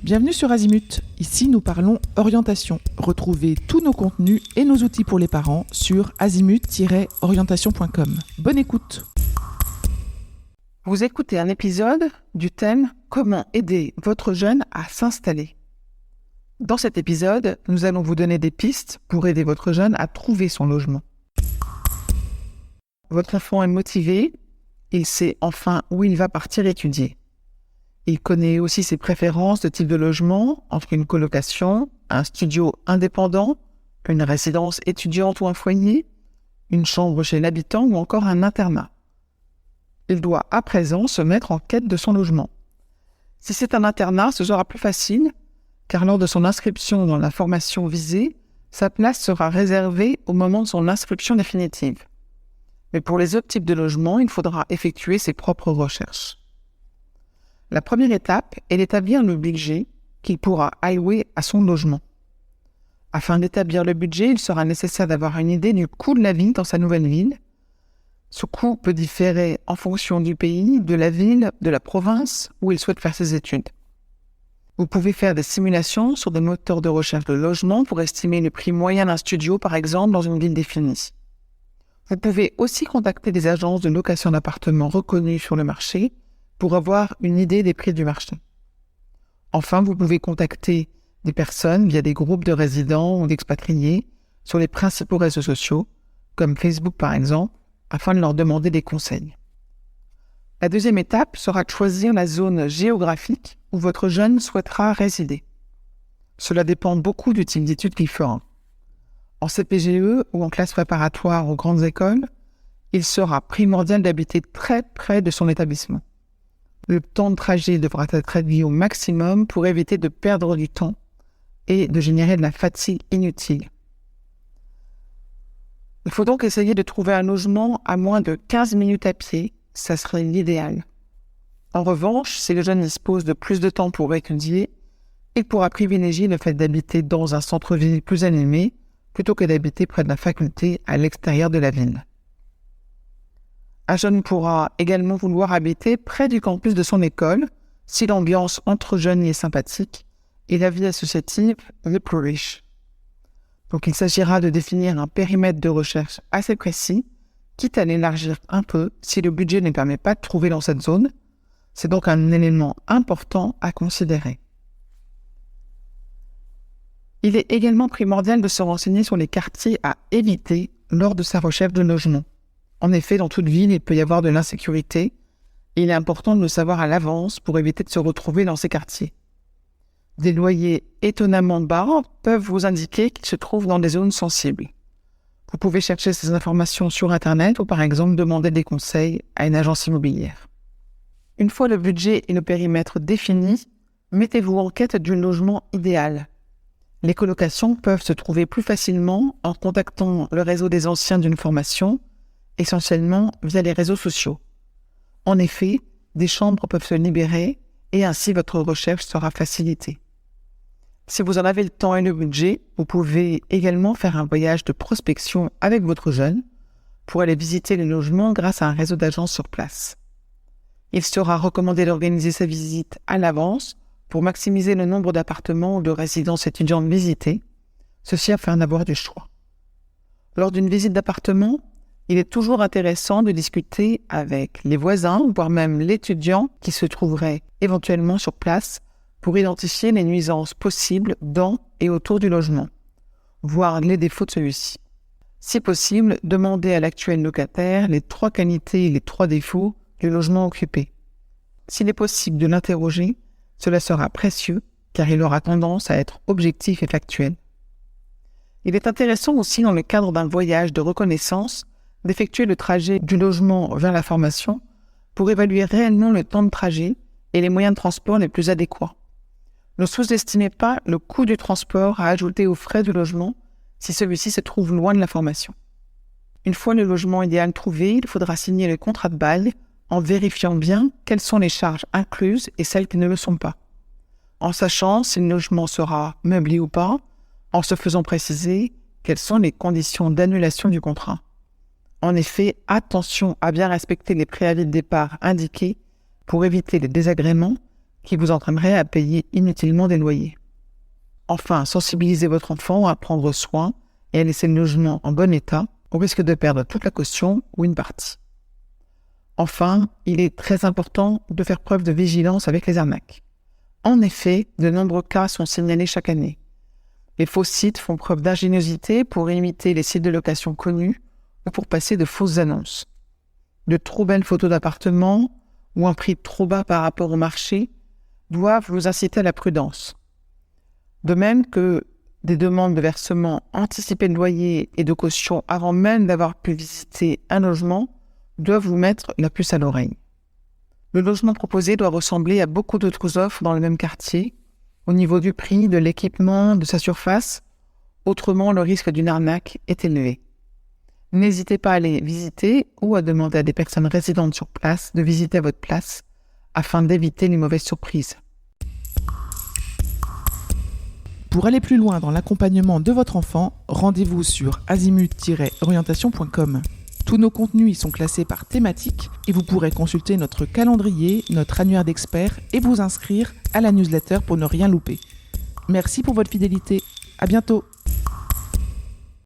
Bienvenue sur Azimut. Ici, nous parlons orientation. Retrouvez tous nos contenus et nos outils pour les parents sur azimut-orientation.com. Bonne écoute. Vous écoutez un épisode du thème « Comment aider votre jeune à s'installer ». Dans cet épisode, nous allons vous donner des pistes pour aider votre jeune à trouver son logement. Votre enfant est motivé, il sait enfin où il va partir étudier. Il connaît aussi ses préférences de type de logement entre une colocation, un studio indépendant, une résidence étudiante ou un foyer, une chambre chez l'habitant ou encore un internat. Il doit à présent se mettre en quête de son logement. Si c'est un internat, ce sera plus facile, car lors de son inscription dans la formation visée, sa place sera réservée au moment de son inscription définitive. Mais pour les autres types de logements, il faudra effectuer ses propres recherches. La première étape est d'établir le budget qu'il pourra allouer à son logement. Afin d'établir le budget, il sera nécessaire d'avoir une idée du coût de la vie dans sa nouvelle ville. Ce coût peut différer en fonction du pays, de la ville, de la province où il souhaite faire ses études. Vous pouvez faire des simulations sur des moteurs de recherche de logement pour estimer le prix moyen d'un studio, par exemple, dans une ville définie. Vous pouvez aussi contacter des agences de location d'appartements reconnues sur le marché pour avoir une idée des prix du marché. Enfin, vous pouvez contacter des personnes via des groupes de résidents ou d'expatriés sur les principaux réseaux sociaux, comme Facebook par exemple, afin de leur demander des conseils. La deuxième étape sera de choisir la zone géographique où votre jeune souhaitera résider. Cela dépend beaucoup du type d'études qu'il fera. En CPGE ou en classe préparatoire aux grandes écoles, il sera primordial d'habiter très près de son établissement. Le temps de trajet devra être réduit au maximum pour éviter de perdre du temps et de générer de la fatigue inutile. Il faut donc essayer de trouver un logement à moins de 15 minutes à pied, ça serait l'idéal. En revanche, si le jeune dispose de plus de temps pour étudier, il pourra privilégier le fait d'habiter dans un centre-ville plus animé plutôt que d'habiter près de la faculté à l'extérieur de la ville. Un jeune pourra également vouloir habiter près du campus de son école si l'ambiance entre jeunes y est sympathique et la vie associative est plus riche. Donc il s'agira de définir un périmètre de recherche assez précis, quitte à l'élargir un peu si le budget ne permet pas de trouver dans cette zone. C'est donc un élément important à considérer. Il est également primordial de se renseigner sur les quartiers à éviter lors de sa recherche de logement. En effet, dans toute ville, il peut y avoir de l'insécurité et il est important de le savoir à l'avance pour éviter de se retrouver dans ces quartiers. Des loyers étonnamment bas peuvent vous indiquer qu'ils se trouvent dans des zones sensibles. Vous pouvez chercher ces informations sur Internet ou par exemple demander des conseils à une agence immobilière. Une fois le budget et le périmètre définis, mettez-vous en quête du logement idéal. Les colocations peuvent se trouver plus facilement en contactant le réseau des anciens d'une formation, essentiellement via les réseaux sociaux. En effet, des chambres peuvent se libérer et ainsi votre recherche sera facilitée. Si vous en avez le temps et le budget, vous pouvez également faire un voyage de prospection avec votre jeune pour aller visiter les logements grâce à un réseau d'agences sur place. Il sera recommandé d'organiser sa visite à l'avance pour maximiser le nombre d'appartements ou de résidences étudiantes visitées, ceci afin d'avoir du choix. Lors d'une visite d'appartement, il est toujours intéressant de discuter avec les voisins, voire même l'étudiant qui se trouverait éventuellement sur place pour identifier les nuisances possibles dans et autour du logement, voire les défauts de celui-ci. Si possible, demandez à l'actuel locataire les 3 qualités et les 3 défauts du logement occupé. S'il est possible de l'interroger, cela sera précieux car il aura tendance à être objectif et factuel. Il est intéressant aussi dans le cadre d'un voyage de reconnaissance d'effectuer le trajet du logement vers la formation pour évaluer réellement le temps de trajet et les moyens de transport les plus adéquats. Ne sous-estimez pas le coût du transport à ajouter aux frais du logement si celui-ci se trouve loin de la formation. Une fois le logement idéal trouvé, il faudra signer le contrat de bail en vérifiant bien quelles sont les charges incluses et celles qui ne le sont pas, en sachant si le logement sera meublé ou pas, en se faisant préciser quelles sont les conditions d'annulation du contrat. En effet, attention à bien respecter les préavis de départ indiqués pour éviter les désagréments, qui vous entraînerait à payer inutilement des loyers. Enfin, sensibilisez votre enfant à prendre soin et à laisser le logement en bon état, au risque de perdre toute la caution ou une partie. Enfin, il est très important de faire preuve de vigilance avec les arnaques. En effet, de nombreux cas sont signalés chaque année. Les faux sites font preuve d'ingéniosité pour imiter les sites de location connus ou pour passer de fausses annonces. De trop belles photos d'appartements ou un prix trop bas par rapport au marché doivent vous inciter à la prudence. De même que des demandes de versement anticipé de loyer et de caution avant même d'avoir pu visiter un logement doivent vous mettre la puce à l'oreille. Le logement proposé doit ressembler à beaucoup d'autres offres dans le même quartier, au niveau du prix, de l'équipement, de sa surface. Autrement, le risque d'une arnaque est élevé. N'hésitez pas à les visiter ou à demander à des personnes résidentes sur place de visiter à votre place afin d'éviter les mauvaises surprises. Pour aller plus loin dans l'accompagnement de votre enfant, rendez-vous sur azimut-orientation.com. Tous nos contenus y sont classés par thématique et vous pourrez consulter notre calendrier, notre annuaire d'experts et vous inscrire à la newsletter pour ne rien louper. Merci pour votre fidélité. À bientôt.